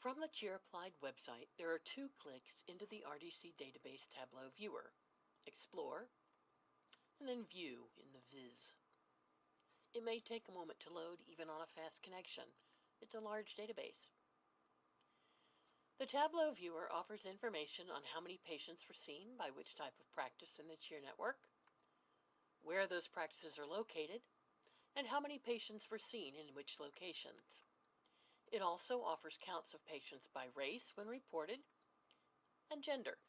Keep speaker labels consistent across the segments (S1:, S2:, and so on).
S1: From the Cheer Applied website, there are 2 clicks into the RDC database Tableau viewer: Explore, and then View in the Viz. It may take a moment to load even on a fast connection. It's a large database. The Tableau viewer offers information on how many patients were seen by which type of practice in the Cheer network, where those practices are located, and how many patients were seen in which locations. It also offers counts of patients by race when reported, and gender.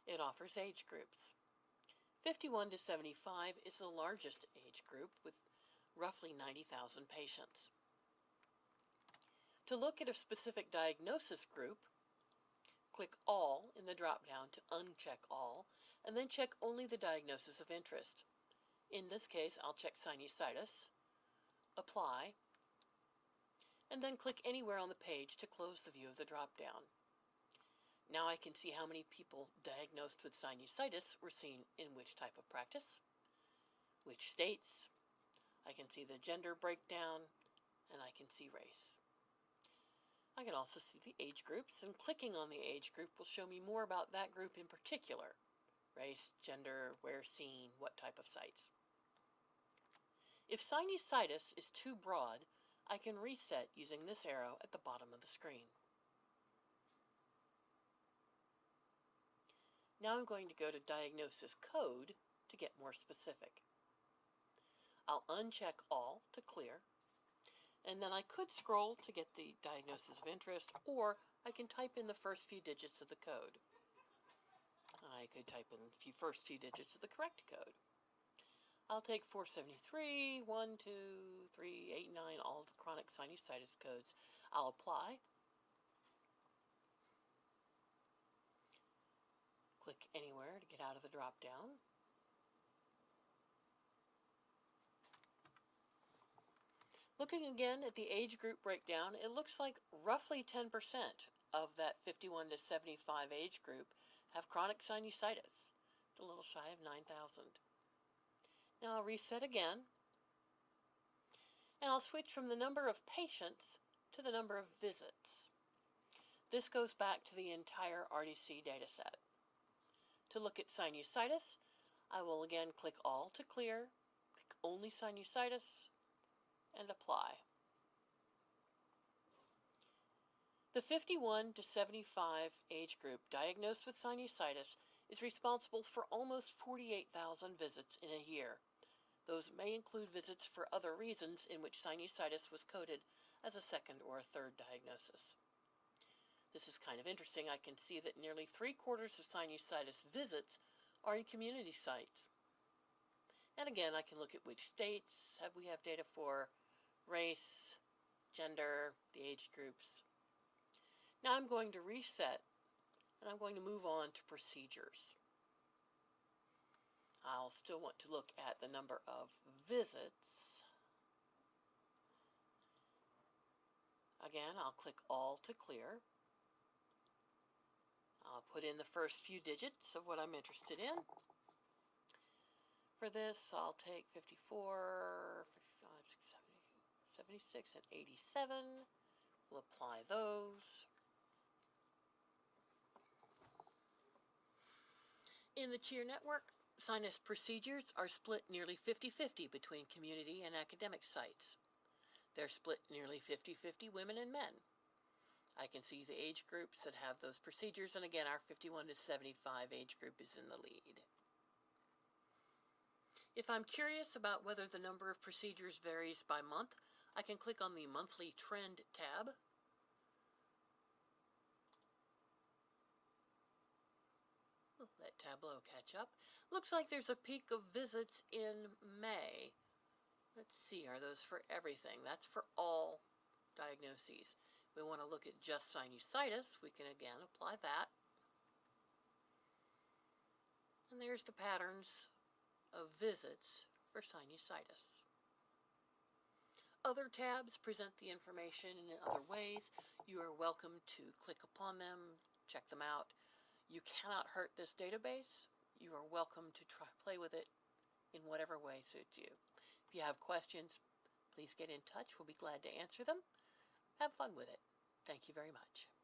S1: It offers age groups. 51 to 75 is the largest age group with roughly 90,000 patients. To look at a specific diagnosis group, click All in the drop-down to uncheck all, and then check only the diagnosis of interest. In this case, I'll check sinusitis, Apply, and then click anywhere on the page to close the view of the drop-down. Now I can see how many people diagnosed with sinusitis were seen in which type of practice, which states. I can see the gender breakdown, and I can see race. I can also see the age groups, and clicking on the age group will show me more about that group in particular: race, gender, where seen, what type of sites. If sinusitis is too broad, I can reset using this arrow at the bottom of the screen. Now I'm going to go to Diagnosis Code to get more specific. I'll uncheck All to clear, and then I could scroll to get the diagnosis of interest, or I can type in the first few digits of the code. I could type in the first few digits of the correct code. I'll take 473, 1, 2, 3, 8, 9, all of the chronic sinusitis codes. I'll apply. Click anywhere to get out of the drop-down. Looking again at the age group breakdown, it looks like roughly 10% of that 51 to 75 age group have chronic sinusitis, a little shy of 9,000. Now I'll reset again, and I'll switch from the number of patients to the number of visits. This goes back to the entire RDC dataset. To look at sinusitis, I will again click All to clear, click only sinusitis, and apply. The 51 to 75 age group diagnosed with sinusitis is responsible for almost 48,000 visits in a year. Those may include visits for other reasons in which sinusitis was coded as a second or a third diagnosis. This is kind of interesting. I can see that nearly 3/4 of sinusitis visits are in community sites. And again, I can look at which states we have data for, race, gender, the age groups. Now I'm going to reset, and I'm going to move on to procedures. I'll still want to look at the number of visits. Again, I'll click All to clear. I'll put in the first few digits of what I'm interested in. For this, I'll take 54, 55, 60, 76, and 87. We'll apply those. In the Cheer network, sinus procedures are split nearly 50-50 between community and academic sites. They're split nearly 50-50 women and men. I can see the age groups that have those procedures, and again, our 51 to 75 age group is in the lead. If I'm curious about whether the number of procedures varies by month, I can click on the Monthly Trend tab. Let Tableau catch up. Looks like there's a peak of visits in May. Let's see, are those for everything? That's for all diagnoses. If we want to look at just sinusitis, we can again apply that. And there's the patterns of visits for sinusitis. Other tabs present the information in other ways. You are welcome to click upon them, check them out. You cannot hurt this database. You are welcome to play with it in whatever way suits you. If you have questions, please get in touch. We'll be glad to answer them. Have fun with it. Thank you very much.